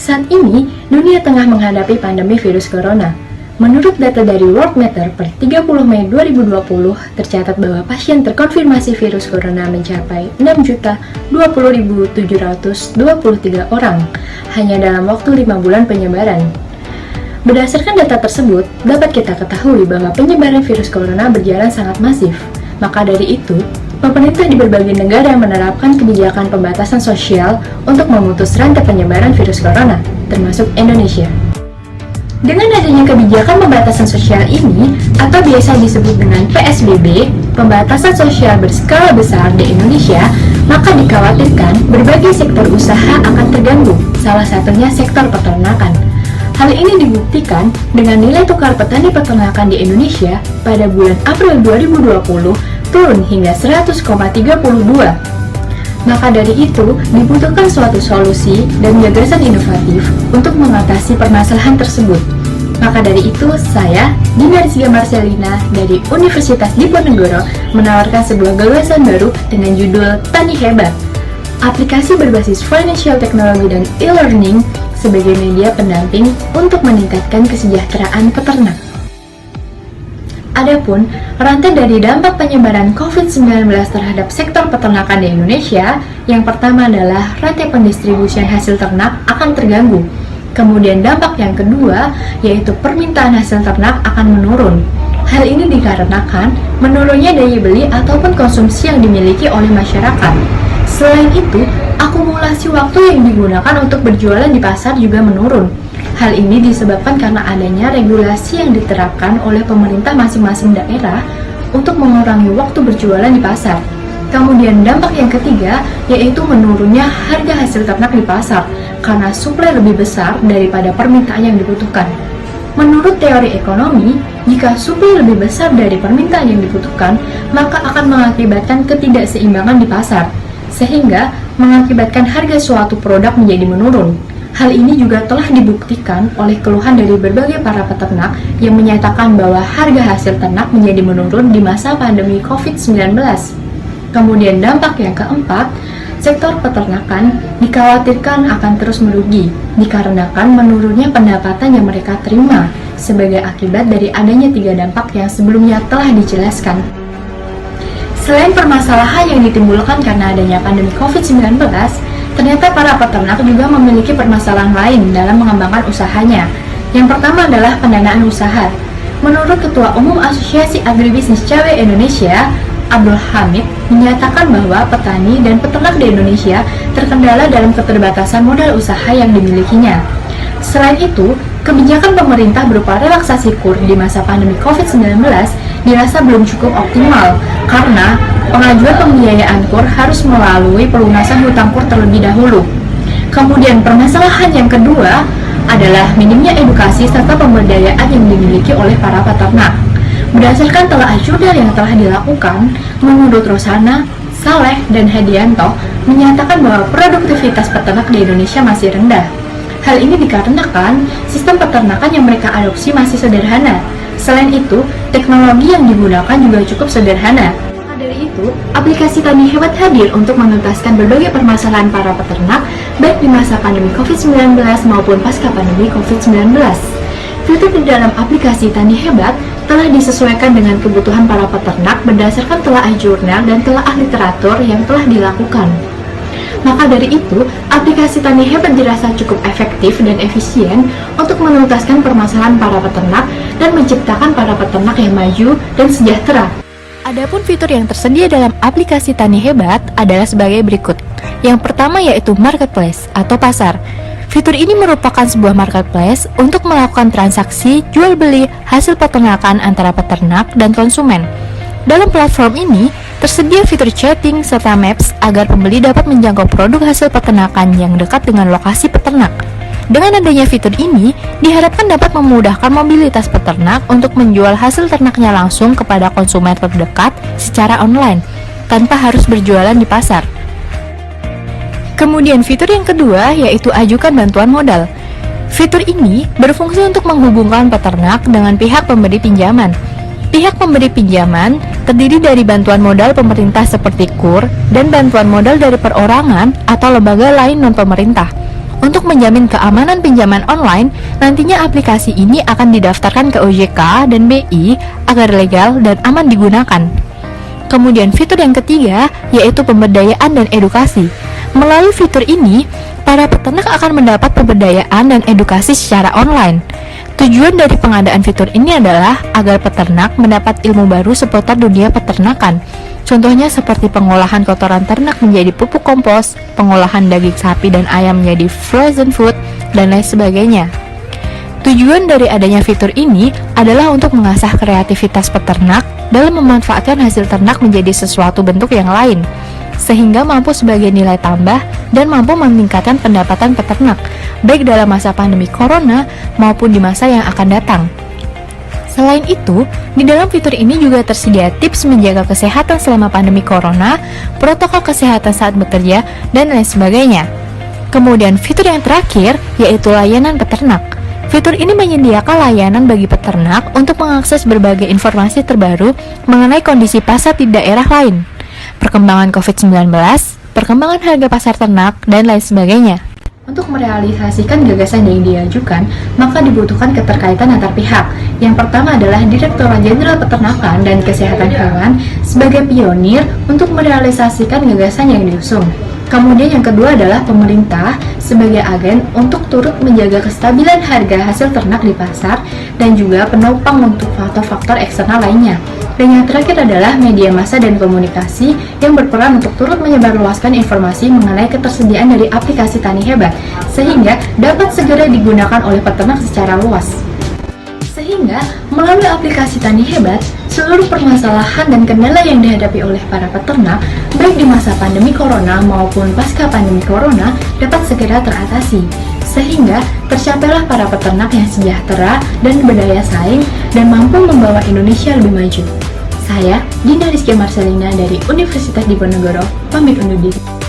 Saat ini, dunia tengah menghadapi pandemi virus corona. Menurut data dari Worldometer per 30 Mei 2020, tercatat bahwa pasien terkonfirmasi virus corona mencapai 6.020.723 orang hanya dalam waktu 5 bulan penyebaran. Berdasarkan data tersebut, dapat kita ketahui bahwa penyebaran virus corona berjalan sangat masif. Maka dari itu, pemerintah di berbagai negara menerapkan kebijakan pembatasan sosial untuk memutus rantai penyebaran virus corona, termasuk Indonesia. Dengan adanya kebijakan pembatasan sosial ini, atau biasa disebut dengan PSBB, pembatasan sosial berskala besar di Indonesia, maka dikhawatirkan berbagai sektor usaha akan terganggu, salah satunya sektor peternakan. Hal ini dibuktikan dengan nilai tukar petani peternakan di Indonesia pada bulan April 2020 turun hingga 100,32. Maka dari itu, dibutuhkan suatu solusi dan gagasan inovatif untuk mengatasi permasalahan tersebut. Maka dari itu, saya, Dina Rizkia Marcelina dari Universitas Diponegoro menawarkan sebuah gagasan baru dengan judul Tani Hebat. Aplikasi berbasis financial technology dan e-learning sebagai media pendamping untuk meningkatkan kesejahteraan peternak. Adapun rantai dari dampak penyebaran COVID-19 terhadap sektor peternakan di Indonesia, yang pertama adalah rantai pendistribusian hasil ternak akan terganggu. Kemudian dampak yang kedua, yaitu permintaan hasil ternak akan menurun. Hal ini dikarenakan menurunnya daya beli ataupun konsumsi yang dimiliki oleh masyarakat. Selain itu, akumulasi waktu yang digunakan untuk berjualan di pasar juga menurun. Hal ini disebabkan karena adanya regulasi yang diterapkan oleh pemerintah masing-masing daerah untuk mengurangi waktu berjualan di pasar. Kemudian dampak yang ketiga, yaitu menurunnya harga hasil ternak di pasar karena suplai lebih besar daripada permintaan yang dibutuhkan. Menurut teori ekonomi, jika suplai lebih besar dari permintaan yang dibutuhkan, maka akan mengakibatkan ketidakseimbangan di pasar, sehingga mengakibatkan harga suatu produk menjadi menurun. Hal ini juga telah dibuktikan oleh keluhan dari berbagai para peternak yang menyatakan bahwa harga hasil ternak menjadi menurun di masa pandemi COVID-19. Kemudian dampak yang keempat, sektor peternakan dikhawatirkan akan terus merugi dikarenakan menurunnya pendapatan yang mereka terima sebagai akibat dari adanya 3 dampak yang sebelumnya telah dijelaskan. Selain permasalahan yang ditimbulkan karena adanya pandemi COVID-19, ternyata para peternak juga memiliki permasalahan lain dalam mengembangkan usahanya. Yang pertama adalah pendanaan usaha. Menurut Ketua Umum Asosiasi Agribisnis Cabai Indonesia, Abdul Hamid, menyatakan bahwa petani dan peternak di Indonesia terkendala dalam keterbatasan modal usaha yang dimilikinya. Selain itu, kebijakan pemerintah berupa relaksasi KUR di masa pandemi COVID-19 dirasa belum cukup optimal karena pengajuan pembiayaan KUR harus melalui pelunasan hutang KUR terlebih dahulu. Kemudian permasalahan yang kedua adalah minimnya edukasi serta pemberdayaan yang dimiliki oleh para peternak. Berdasarkan telaah jurnal yang telah dilakukan, menurut Rosana, Saleh, dan Hedianto menyatakan bahwa produktivitas peternak di Indonesia masih rendah. Hal ini dikarenakan sistem peternakan yang mereka adopsi masih sederhana. Selain itu, teknologi yang digunakan juga cukup sederhana. Dari itu, aplikasi Tani Hebat hadir untuk menuntaskan berbagai permasalahan para peternak, baik di masa pandemi COVID-19 maupun pasca pandemi COVID-19. Fitur di dalam aplikasi Tani Hebat telah disesuaikan dengan kebutuhan para peternak berdasarkan telaah jurnal dan telaah literatur yang telah dilakukan. Maka dari itu, aplikasi Tani Hebat dirasa cukup efektif dan efisien untuk menuntaskan permasalahan para peternak dan menciptakan para peternak yang maju dan sejahtera. Adapun fitur yang tersedia dalam aplikasi Tani Hebat adalah sebagai berikut. Yang pertama yaitu Marketplace atau pasar. Fitur ini merupakan sebuah marketplace untuk melakukan transaksi jual beli hasil peternakan antara peternak dan konsumen. Dalam platform ini, tersedia fitur chatting serta maps agar pembeli dapat menjangkau produk hasil peternakan yang dekat dengan lokasi peternak. Dengan adanya fitur ini, diharapkan dapat memudahkan mobilitas peternak untuk menjual hasil ternaknya langsung kepada konsumen terdekat secara online, tanpa harus berjualan di pasar. Kemudian fitur yang kedua yaitu ajukan bantuan modal. Fitur ini berfungsi untuk menghubungkan peternak dengan pihak pemberi pinjaman. Pihak pemberi pinjaman terdiri dari bantuan modal pemerintah seperti KUR dan bantuan modal dari perorangan atau lembaga lain non-pemerintah. Untuk menjamin keamanan pinjaman online, nantinya aplikasi ini akan didaftarkan ke OJK dan BI agar legal dan aman digunakan. Kemudian fitur yang ketiga yaitu pemberdayaan dan edukasi. Melalui fitur ini, para peternak akan mendapat pemberdayaan dan edukasi secara online. Tujuan dari pengadaan fitur ini adalah agar peternak mendapat ilmu baru seputar dunia peternakan. Contohnya seperti pengolahan kotoran ternak menjadi pupuk kompos, pengolahan daging sapi dan ayam menjadi frozen food, dan lain sebagainya. Tujuan dari adanya fitur ini adalah untuk mengasah kreativitas peternak dalam memanfaatkan hasil ternak menjadi sesuatu bentuk yang lain, sehingga mampu sebagai nilai tambah dan mampu meningkatkan pendapatan peternak, baik dalam masa pandemi corona maupun di masa yang akan datang. Selain itu, di dalam fitur ini juga tersedia tips menjaga kesehatan selama pandemi corona, protokol kesehatan saat bekerja, dan lain sebagainya. Kemudian fitur yang terakhir yaitu layanan peternak. Fitur ini menyediakan layanan bagi peternak untuk mengakses berbagai informasi terbaru mengenai kondisi pasar di daerah lain, perkembangan COVID-19, perkembangan harga pasar ternak, dan lain sebagainya. Untuk merealisasikan gagasan yang diajukan, maka dibutuhkan keterkaitan antar pihak. Yang pertama adalah Direktorat Jenderal Peternakan dan Kesehatan Hewan sebagai pionir untuk merealisasikan gagasan yang diusung. Kemudian yang kedua adalah pemerintah sebagai agen untuk turut menjaga kestabilan harga hasil ternak di pasar dan juga penopang untuk faktor-faktor eksternal lainnya. Dan yang terakhir adalah media massa dan komunikasi yang berperan untuk turut menyebarluaskan informasi mengenai ketersediaan dari aplikasi Tani Hebat sehingga dapat segera digunakan oleh peternak secara luas. Sehingga melalui aplikasi Tani Hebat, seluruh permasalahan dan kendala yang dihadapi oleh para peternak baik di masa pandemi corona maupun pasca pandemi corona dapat segera teratasi, sehingga tercapailah para peternak yang sejahtera dan berdaya saing dan mampu membawa Indonesia lebih maju. Saya, Dina Rizky Marcelina dari Universitas Diponegoro, pamit undur diri.